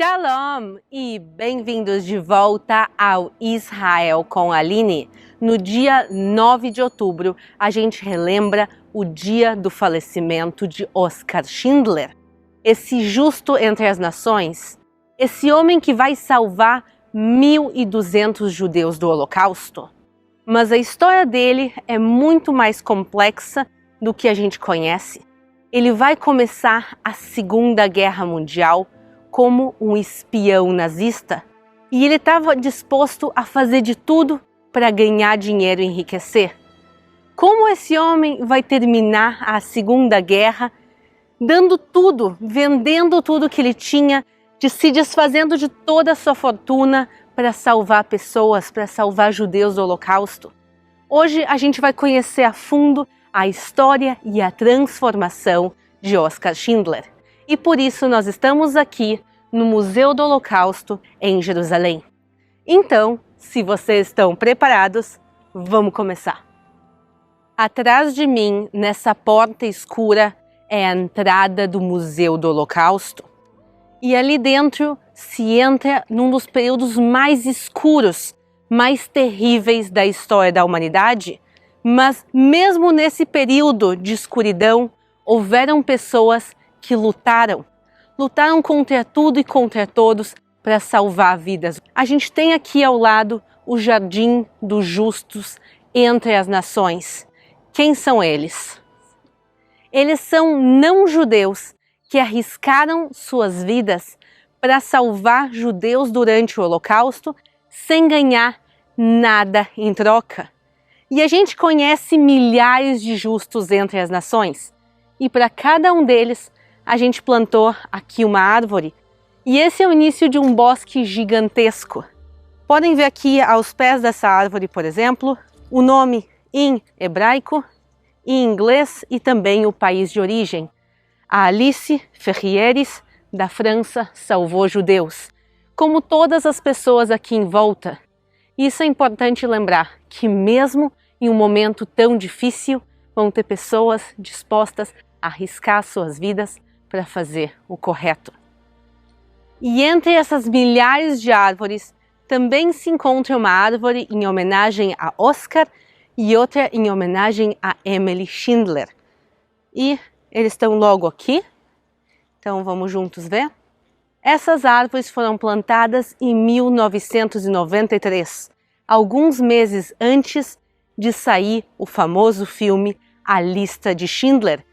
Shalom e bem-vindos de volta ao Israel com a Aline. No dia 9 de outubro, a gente relembra o dia do falecimento de Oskar Schindler. Esse justo entre as nações, esse homem que vai salvar 1.200 judeus do Holocausto. Mas a história dele é muito mais complexa do que a gente conhece. Ele vai começar a Segunda Guerra Mundial como um espião nazista, e ele estava disposto a fazer de tudo para ganhar dinheiro e enriquecer. Como esse homem vai terminar a Segunda Guerra dando tudo, vendendo tudo que ele tinha, se desfazendo de toda a sua fortuna para salvar pessoas, para salvar judeus do Holocausto? Hoje a gente vai conhecer a fundo a história e a transformação de Oskar Schindler. E por isso nós estamos aqui no Museu do Holocausto em Jerusalém. Então, se vocês estão preparados, vamos começar. Atrás de mim, nessa porta escura, é a entrada do Museu do Holocausto. E ali dentro se entra num dos períodos mais escuros, mais terríveis da história da humanidade. Mas mesmo nesse período de escuridão, houveram pessoas que lutaram contra tudo e contra todos para salvar vidas. A gente tem aqui ao lado o Jardim dos Justos entre as nações. Quem são eles? Eles são não-judeus que arriscaram suas vidas para salvar judeus durante o Holocausto sem ganhar nada em troca. E a gente conhece milhares de justos entre as nações. E para cada um deles, a gente plantou aqui uma árvore. E esse é o início de um bosque gigantesco. Podem ver aqui aos pés dessa árvore, por exemplo, o nome em hebraico, em inglês e também o país de origem. A Alice Ferrieres, da França, salvou judeus, como todas as pessoas aqui em volta. Isso é importante lembrar, que mesmo em um momento tão difícil, vão ter pessoas dispostas a arriscar suas vidas para fazer o correto. E entre essas milhares de árvores, também se encontra uma árvore em homenagem a Oskar e outra em homenagem a Emily Schindler. E eles estão logo aqui, então vamos juntos ver. Essas árvores foram plantadas em 1993, alguns meses antes de sair o famoso filme A Lista de Schindler,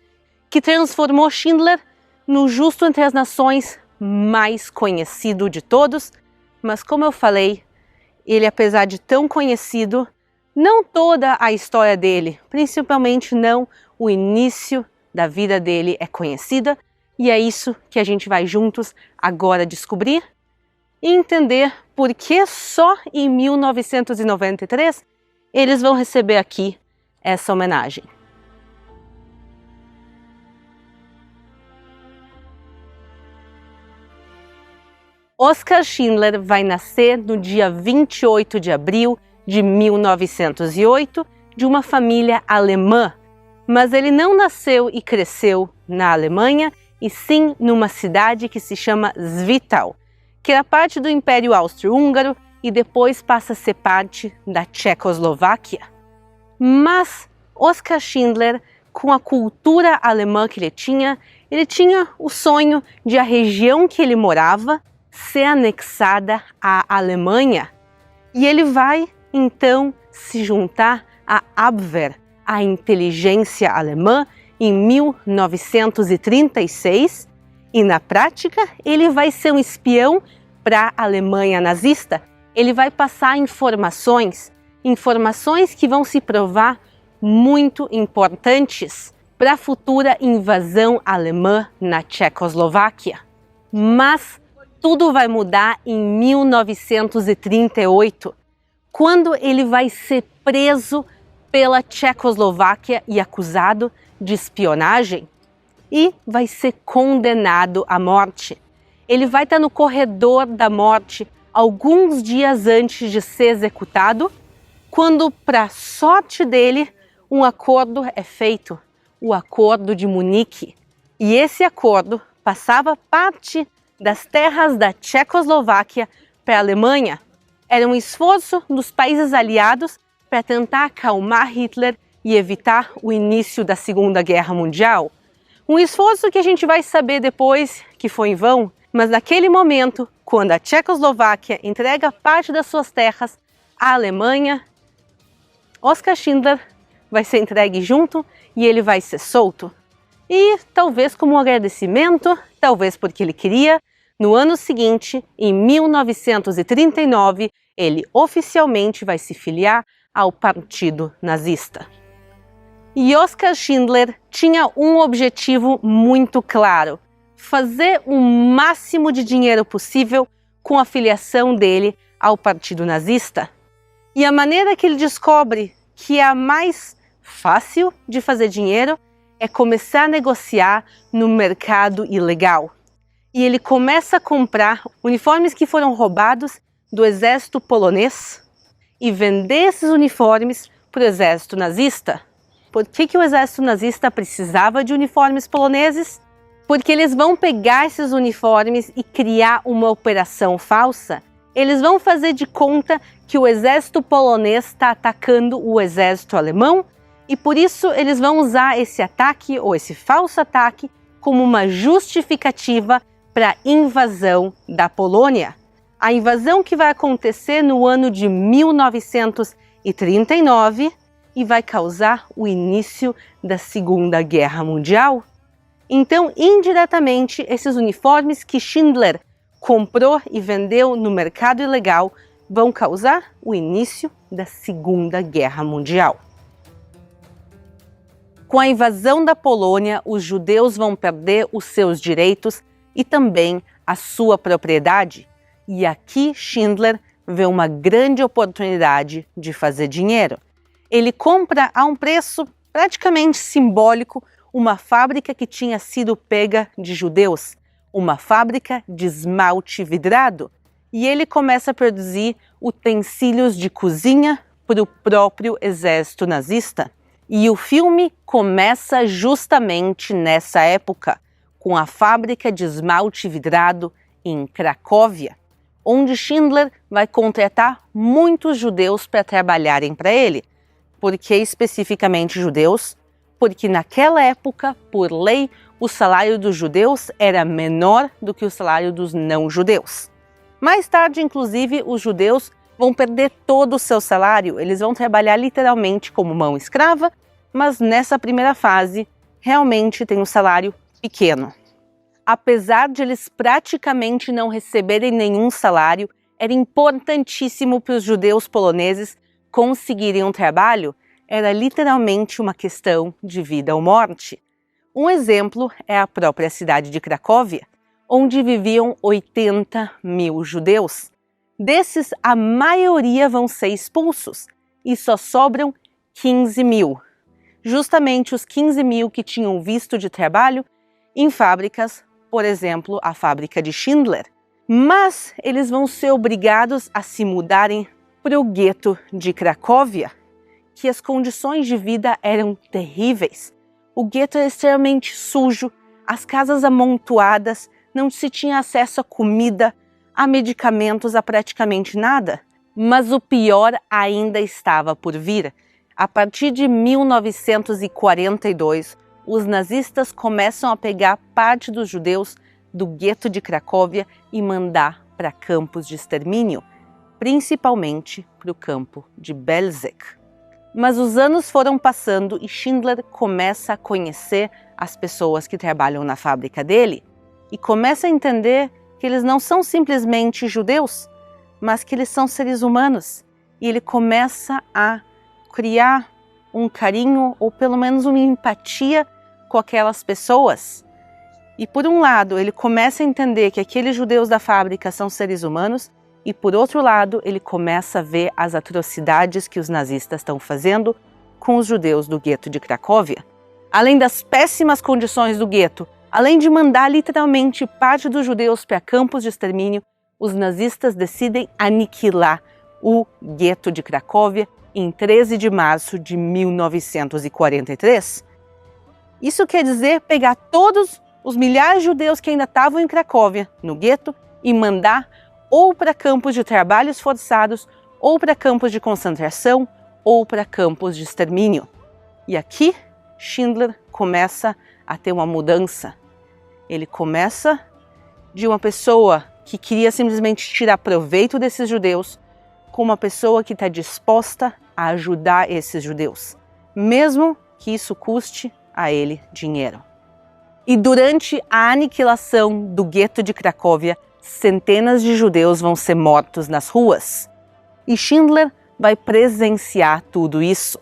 que transformou Schindler no justo entre as nações mais conhecido de todos. Mas como eu falei, ele, apesar de tão conhecido, não toda a história dele, principalmente não o início da vida dele é conhecida, e é isso que a gente vai juntos agora descobrir e entender por que só em 1993 eles vão receber aqui essa homenagem. Oskar Schindler vai nascer no dia 28 de abril de 1908 de uma família alemã, mas ele não nasceu e cresceu na Alemanha, e sim numa cidade que se chama Zwittau, que era parte do Império Austro-Húngaro e depois passa a ser parte da Tchecoslováquia. Mas Oskar Schindler, com a cultura alemã que ele tinha o sonho de a região que ele morava ser anexada à Alemanha. E ele vai, então, se juntar à Abwehr, a inteligência alemã, em 1936, e na prática ele vai ser um espião para a Alemanha nazista. Ele vai passar informações que vão se provar muito importantes para a futura invasão alemã na Tchecoslováquia. Mas tudo vai mudar em 1938, quando ele vai ser preso pela Tchecoslováquia e acusado de espionagem e vai ser condenado à morte. Ele vai estar no corredor da morte alguns dias antes de ser executado, quando, para sorte dele, um acordo é feito, o Acordo de Munique. E esse acordo passava parte das terras da Tchecoslováquia para a Alemanha. Era um esforço dos países aliados para tentar acalmar Hitler e evitar o início da Segunda Guerra Mundial. Um esforço que a gente vai saber depois que foi em vão, mas naquele momento, quando a Tchecoslováquia entrega parte das suas terras à Alemanha, Oskar Schindler vai ser entregue junto e ele vai ser solto. E talvez como um agradecimento, talvez porque ele queria, no ano seguinte, em 1939, ele oficialmente vai se filiar ao Partido Nazista. E Oskar Schindler tinha um objetivo muito claro: fazer o máximo de dinheiro possível com a filiação dele ao Partido Nazista. E a maneira que ele descobre que é a mais fácil de fazer dinheiro é começar a negociar no mercado ilegal. E ele começa a comprar uniformes que foram roubados do exército polonês e vender esses uniformes para o exército nazista. Por que o exército nazista precisava de uniformes poloneses? Porque eles vão pegar esses uniformes e criar uma operação falsa. Eles vão fazer de conta que o exército polonês está atacando o exército alemão e por isso eles vão usar esse ataque ou esse falso ataque como uma justificativa para a invasão da Polônia. A invasão que vai acontecer no ano de 1939 e vai causar o início da Segunda Guerra Mundial. Então, indiretamente, esses uniformes que Schindler comprou e vendeu no mercado ilegal vão causar o início da Segunda Guerra Mundial. Com a invasão da Polônia, os judeus vão perder os seus direitos e também a sua propriedade. E aqui Schindler vê uma grande oportunidade de fazer dinheiro. Ele compra a um preço praticamente simbólico uma fábrica que tinha sido pega de judeus, uma fábrica de esmalte vidrado. E ele começa a produzir utensílios de cozinha para o próprio exército nazista. E o filme começa justamente nessa época, com a fábrica de esmalte vidrado em Cracóvia, onde Schindler vai contratar muitos judeus para trabalharem para ele. Por que especificamente judeus? Porque naquela época, por lei, o salário dos judeus era menor do que o salário dos não-judeus. Mais tarde, inclusive, os judeus vão perder todo o seu salário, eles vão trabalhar literalmente como mão escrava, mas nessa primeira fase, realmente tem um salário pequeno. Apesar de eles praticamente não receberem nenhum salário, era importantíssimo para os judeus poloneses conseguirem um trabalho, era literalmente uma questão de vida ou morte. Um exemplo é a própria cidade de Cracóvia, onde viviam 80 mil judeus. Desses, a maioria vão ser expulsos e só sobram 15 mil. Justamente os 15 mil que tinham visto de trabalho em fábricas, por exemplo, a fábrica de Schindler. Mas eles vão ser obrigados a se mudarem para o gueto de Cracóvia, que as condições de vida eram terríveis. O gueto era extremamente sujo, as casas amontoadas, não se tinha acesso a comida, a medicamentos, a praticamente nada. Mas o pior ainda estava por vir. A partir de 1942, os nazistas começam a pegar parte dos judeus do gueto de Cracóvia e mandar para campos de extermínio, principalmente para o campo de Belzec. Mas os anos foram passando e Schindler começa a conhecer as pessoas que trabalham na fábrica dele e começa a entender que eles não são simplesmente judeus, mas que eles são seres humanos. E ele começa a criar um carinho ou pelo menos uma empatia com aquelas pessoas. E por um lado, ele começa a entender que aqueles judeus da fábrica são seres humanos e por outro lado, ele começa a ver as atrocidades que os nazistas estão fazendo com os judeus do gueto de Cracóvia. Além das péssimas condições do gueto, além de mandar literalmente parte dos judeus para campos de extermínio, os nazistas decidem aniquilar o gueto de Cracóvia em 13 de março de 1943. Isso quer dizer pegar todos os milhares de judeus que ainda estavam em Cracóvia, no gueto, e mandar ou para campos de trabalhos forçados, ou para campos de concentração, ou para campos de extermínio. E aqui, Schindler começa a ter uma mudança. Ele começa de uma pessoa que queria simplesmente tirar proveito desses judeus, com uma pessoa que está disposta a ajudar esses judeus, mesmo que isso custe a ele dinheiro. E durante a aniquilação do gueto de Cracóvia, centenas de judeus vão ser mortos nas ruas. E Schindler vai presenciar tudo isso.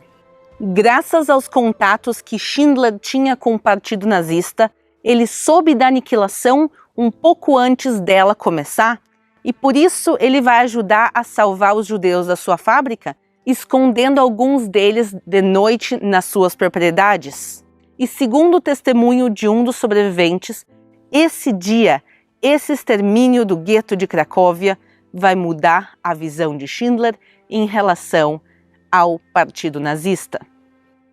Graças aos contatos que Schindler tinha com o partido nazista, ele soube da aniquilação um pouco antes dela começar, e por isso ele vai ajudar a salvar os judeus da sua fábrica, escondendo alguns deles de noite nas suas propriedades. E segundo o testemunho de um dos sobreviventes, esse dia, esse extermínio do gueto de Cracóvia vai mudar a visão de Schindler em relação ao partido nazista.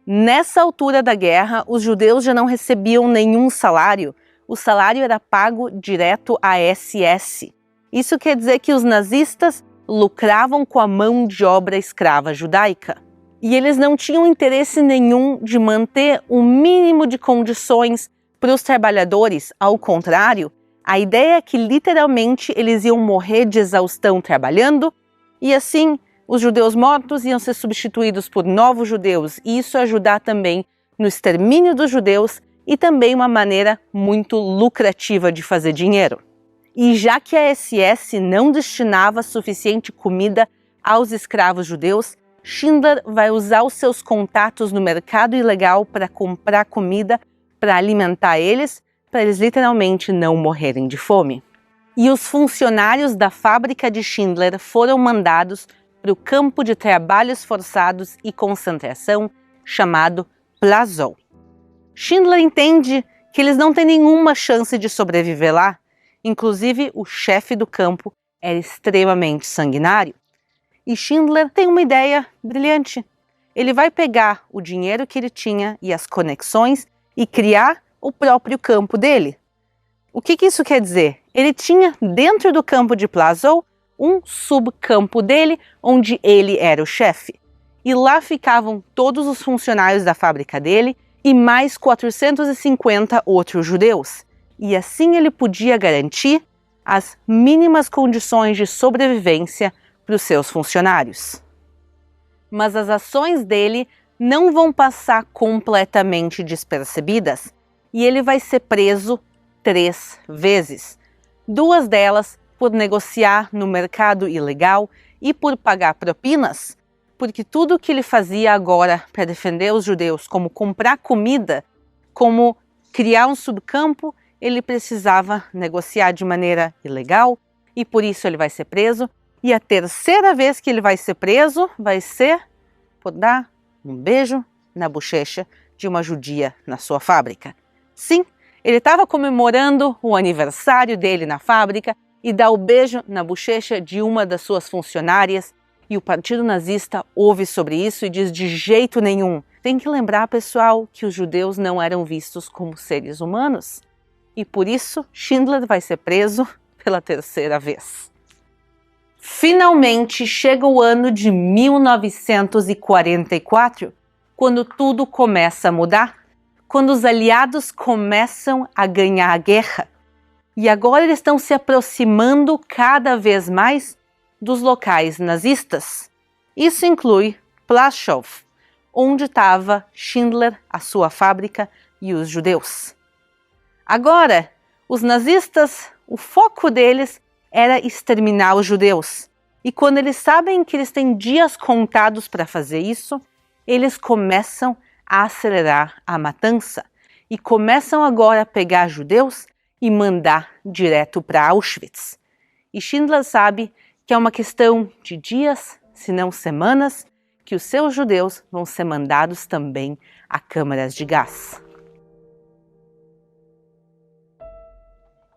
Nessa altura da guerra, os judeus já não recebiam nenhum salário. O salário era pago direto à SS. Isso quer dizer que os nazistas lucravam com a mão de obra escrava judaica. E eles não tinham interesse nenhum de manter o mínimo de condições para os trabalhadores. Ao contrário, a ideia é que literalmente eles iam morrer de exaustão trabalhando, e assim os judeus mortos iam ser substituídos por novos judeus, e isso ajudar também no extermínio dos judeus e também uma maneira muito lucrativa de fazer dinheiro. E já que a SS não destinava suficiente comida aos escravos judeus, Schindler vai usar os seus contatos no mercado ilegal para comprar comida para alimentar eles, para eles literalmente não morrerem de fome. E os funcionários da fábrica de Schindler foram mandados para o campo de trabalhos forçados e concentração chamado Plaszow. Schindler entende que eles não têm nenhuma chance de sobreviver lá. Inclusive, o chefe do campo era extremamente sanguinário. E Schindler tem uma ideia brilhante. Ele vai pegar o dinheiro que ele tinha e as conexões e criar o próprio campo dele. O que isso quer dizer? Ele tinha dentro do campo de Plaszow um subcampo dele, onde ele era o chefe. E lá ficavam todos os funcionários da fábrica dele e mais 450 outros judeus. E assim ele podia garantir as mínimas condições de sobrevivência para os seus funcionários. Mas as ações dele não vão passar completamente despercebidas e ele vai ser preso 3 vezes. 2 delas por negociar no mercado ilegal e por pagar propinas, porque tudo o que ele fazia agora para defender os judeus, como comprar comida, como criar um subcampo, ele precisava negociar de maneira ilegal e por isso ele vai ser preso. E a 3ª vez que ele vai ser preso vai ser por dar um beijo na bochecha de uma judia na sua fábrica. Sim, ele estava comemorando o aniversário dele na fábrica e dá o beijo na bochecha de uma das suas funcionárias. E o partido nazista ouve sobre isso e diz: de jeito nenhum. Tem que lembrar, pessoal, que os judeus não eram vistos como seres humanos. E por isso, Schindler vai ser preso pela 3ª vez. Finalmente chega o ano de 1944, quando tudo começa a mudar, quando os aliados começam a ganhar a guerra. E agora eles estão se aproximando cada vez mais dos locais nazistas. Isso inclui Plaszow, onde estava Schindler, a sua fábrica e os judeus. Agora, os nazistas, o foco deles era exterminar os judeus. E quando eles sabem que eles têm dias contados para fazer isso, eles começam a acelerar a matança e começam agora a pegar judeus e mandar direto para Auschwitz. E Schindler sabe que é uma questão de dias, se não semanas, que os seus judeus vão ser mandados também a câmaras de gás.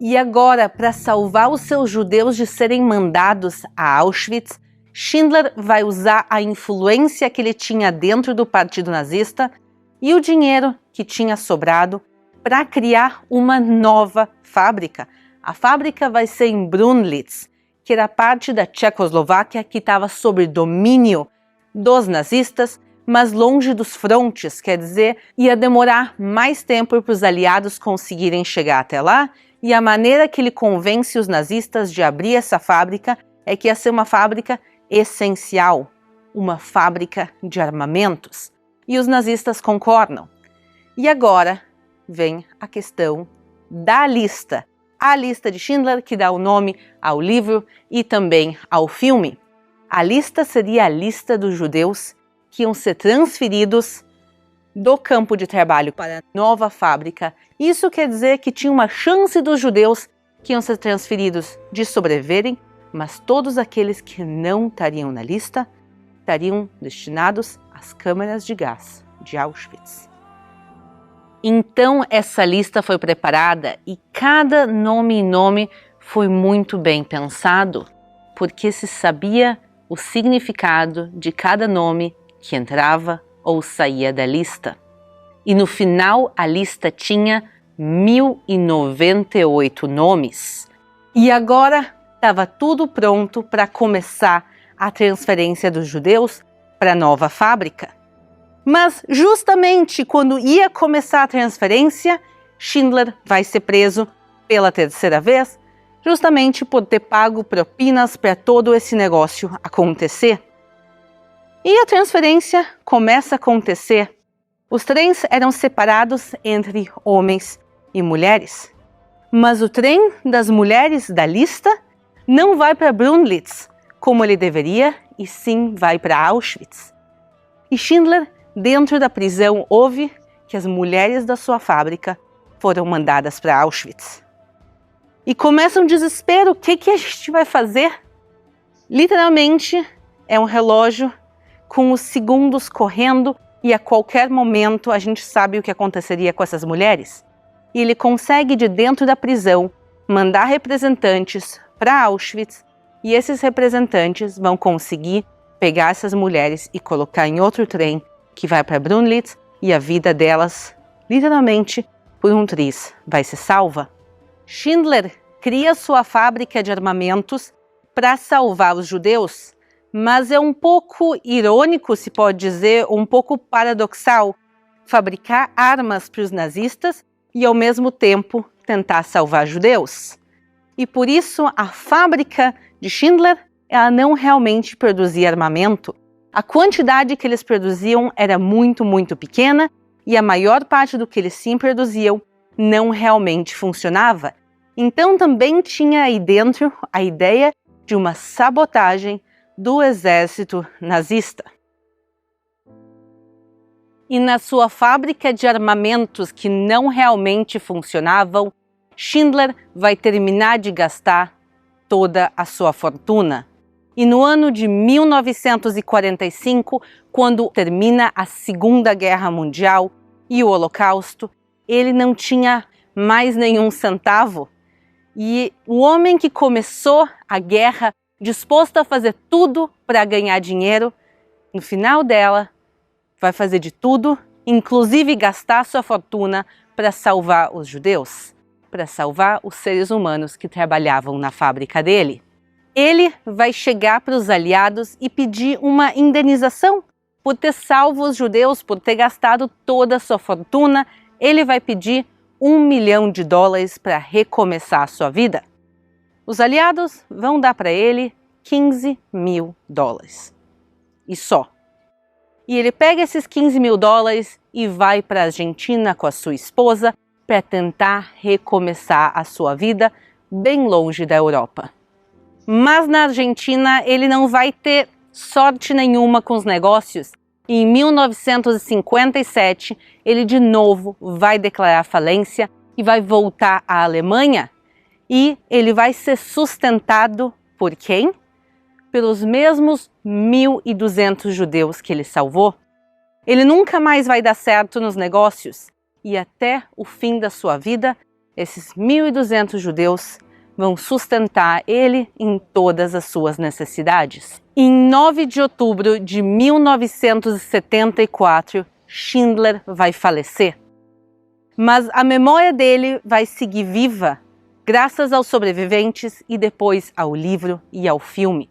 E agora, para salvar os seus judeus de serem mandados a Auschwitz, Schindler vai usar a influência que ele tinha dentro do partido nazista e o dinheiro que tinha sobrado para criar uma nova fábrica. A fábrica vai ser em Brunlitz, que era parte da Tchecoslováquia que estava sob domínio dos nazistas, mas longe dos frontes, quer dizer, ia demorar mais tempo para os aliados conseguirem chegar até lá, e a maneira que ele convence os nazistas de abrir essa fábrica é que ia ser uma fábrica essencial, uma fábrica de armamentos. E os nazistas concordam. E agora vem a questão da lista. A lista de Schindler, que dá o nome ao livro e também ao filme. A lista seria a lista dos judeus que iam ser transferidos do campo de trabalho para a nova fábrica. Isso quer dizer que tinha uma chance dos judeus que iam ser transferidos de sobreviverem, mas todos aqueles que não estariam na lista estariam destinados às câmaras de gás de Auschwitz. Então essa lista foi preparada e cada nome e nome foi muito bem pensado, porque se sabia o significado de cada nome que entrava ou saía da lista. E no final a lista tinha 1098 nomes. E agora estava tudo pronto para começar a transferência dos judeus para a nova fábrica. Mas justamente quando ia começar a transferência, Schindler vai ser preso pela terceira vez, justamente por ter pago propinas para todo esse negócio acontecer. E a transferência começa a acontecer. Os trens eram separados entre homens e mulheres. Mas o trem das mulheres da lista não vai para Brunlitz, como ele deveria, e sim vai para Auschwitz. E Schindler, dentro da prisão, ouve que as mulheres da sua fábrica foram mandadas para Auschwitz. E começa um desespero, o que a gente vai fazer? Literalmente, é um relógio com os segundos correndo e a qualquer momento a gente sabe o que aconteceria com essas mulheres. E ele consegue, de dentro da prisão, mandar representantes para Auschwitz e esses representantes vão conseguir pegar essas mulheres e colocar em outro trem que vai para Brunlitz e a vida delas, literalmente, por um triz, vai ser salva. Schindler cria sua fábrica de armamentos para salvar os judeus, mas é um pouco irônico, se pode dizer, um pouco paradoxal, fabricar armas para os nazistas e ao mesmo tempo tentar salvar judeus. E por isso a fábrica de Schindler, ela não realmente produzia armamento. A quantidade que eles produziam era muito, muito pequena e a maior parte do que eles sim produziam não realmente funcionava. Então também tinha aí dentro a ideia de uma sabotagem do exército nazista. E na sua fábrica de armamentos que não realmente funcionavam, Schindler vai terminar de gastar toda a sua fortuna. E no ano de 1945, quando termina a Segunda Guerra Mundial e o Holocausto, ele não tinha mais nenhum centavo. E o homem que começou a guerra disposto a fazer tudo para ganhar dinheiro, no final dela, vai fazer de tudo, inclusive gastar sua fortuna para salvar os judeus, para salvar os seres humanos que trabalhavam na fábrica dele. Ele vai chegar para os aliados e pedir uma indenização por ter salvo os judeus, por ter gastado toda a sua fortuna. Ele vai pedir $1 milhão para recomeçar a sua vida. Os aliados vão dar para ele $15 mil. E só. E ele pega esses $15 mil e vai para a Argentina com a sua esposa para tentar recomeçar a sua vida bem longe da Europa. Mas na Argentina ele não vai ter sorte nenhuma com os negócios. E em 1957 ele de novo vai declarar falência e vai voltar à Alemanha. E ele vai ser sustentado por quem? Pelos mesmos 1.200 judeus que ele salvou. Ele nunca mais vai dar certo nos negócios. E até o fim da sua vida, esses 1.200 judeus vão sustentar ele em todas as suas necessidades. Em 9 de outubro de 1974, Schindler vai falecer. Mas a memória dele vai seguir viva graças aos sobreviventes e depois ao livro e ao filme.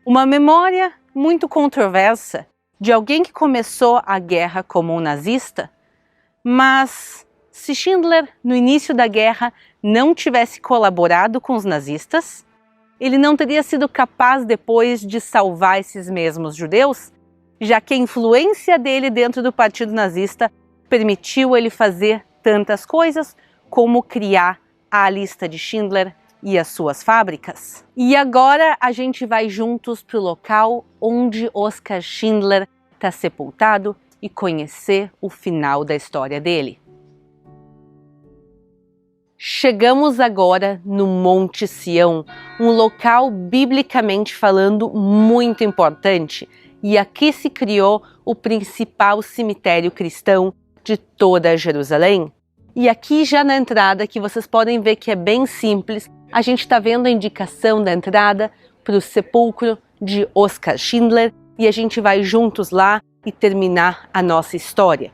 Uma memória muito controversa de alguém que começou a guerra como um nazista, mas se Schindler, no início da guerra, não tivesse colaborado com os nazistas, ele não teria sido capaz depois de salvar esses mesmos judeus, já que a influência dele dentro do partido nazista permitiu ele fazer tantas coisas como criar a lista de Schindler e as suas fábricas. E agora a gente vai juntos para o local onde Oskar Schindler está sepultado e conhecer o final da história dele. Chegamos agora no Monte Sião, um local biblicamente falando muito importante, e aqui se criou o principal cemitério cristão de toda Jerusalém. E aqui já na entrada, que vocês podem ver que é bem simples, a gente está vendo a indicação da entrada para o sepulcro de Oskar Schindler e a gente vai juntos lá e terminar a nossa história.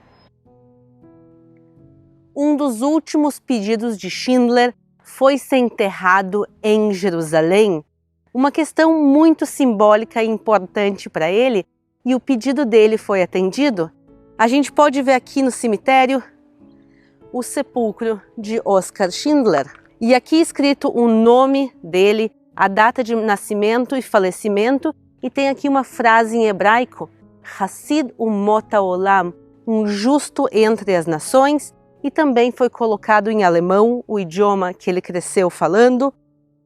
Um dos últimos pedidos de Schindler foi ser enterrado em Jerusalém, uma questão muito simbólica e importante para ele, e o pedido dele foi atendido. A gente pode ver aqui no cemitério o sepulcro de Oskar Schindler. E aqui escrito o nome dele, a data de nascimento e falecimento, e tem aqui uma frase em hebraico, Hassid umot haolam, um justo entre as nações, e também foi colocado em alemão, o idioma que ele cresceu falando,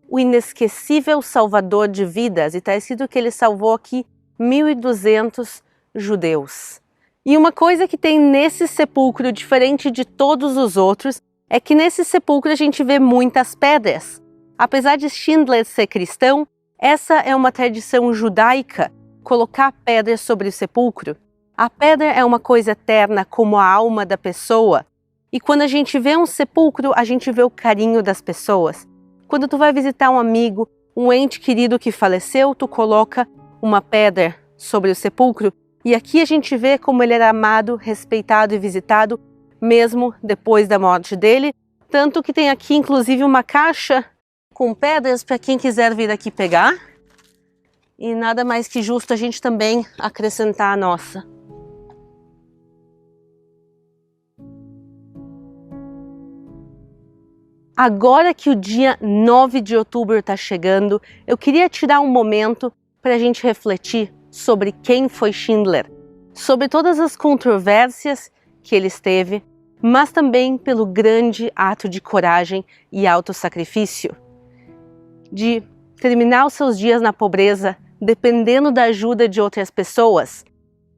o inesquecível salvador de vidas, e está escrito que ele salvou aqui 1.200 judeus. E uma coisa que tem nesse sepulcro, diferente de todos os outros, é que nesse sepulcro a gente vê muitas pedras. Apesar de Schindler ser cristão, essa é uma tradição judaica, colocar pedras sobre o sepulcro. A pedra é uma coisa eterna, como a alma da pessoa. E quando a gente vê um sepulcro, a gente vê o carinho das pessoas. Quando tu vai visitar um amigo, um ente querido que faleceu, tu coloca uma pedra sobre o sepulcro. E aqui a gente vê como ele era amado, respeitado e visitado, mesmo depois da morte dele. Tanto que tem aqui, inclusive, uma caixa com pedras para quem quiser vir aqui pegar. E nada mais que justo a gente também acrescentar a nossa. Agora que o dia 9 de outubro está chegando, eu queria tirar um momento para a gente refletir sobre quem foi Schindler, sobre todas as controvérsias que ele esteve, mas também pelo grande ato de coragem e autossacrifício, de terminar os seus dias na pobreza, dependendo da ajuda de outras pessoas.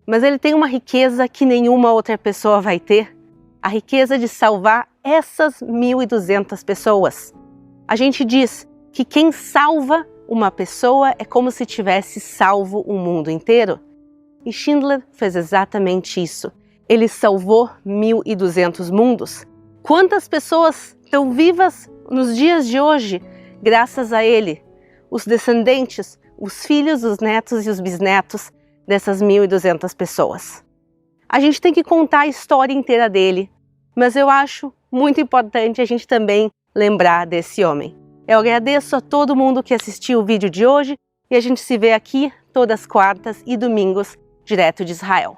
Mas ele tem uma riqueza que nenhuma outra pessoa vai ter, a riqueza de salvar essas 1.200 pessoas. A gente diz que quem salva uma pessoa é como se tivesse salvo o mundo inteiro. E Schindler fez exatamente isso. Ele salvou 1.200 mundos. Quantas pessoas estão vivas nos dias de hoje graças a ele? Os descendentes, os filhos, os netos e os bisnetos dessas 1.200 pessoas. A gente tem que contar a história inteira dele, mas eu acho muito importante a gente também lembrar desse homem. Eu agradeço a todo mundo que assistiu o vídeo de hoje e a gente se vê aqui todas as quartas e domingos, direto de Israel.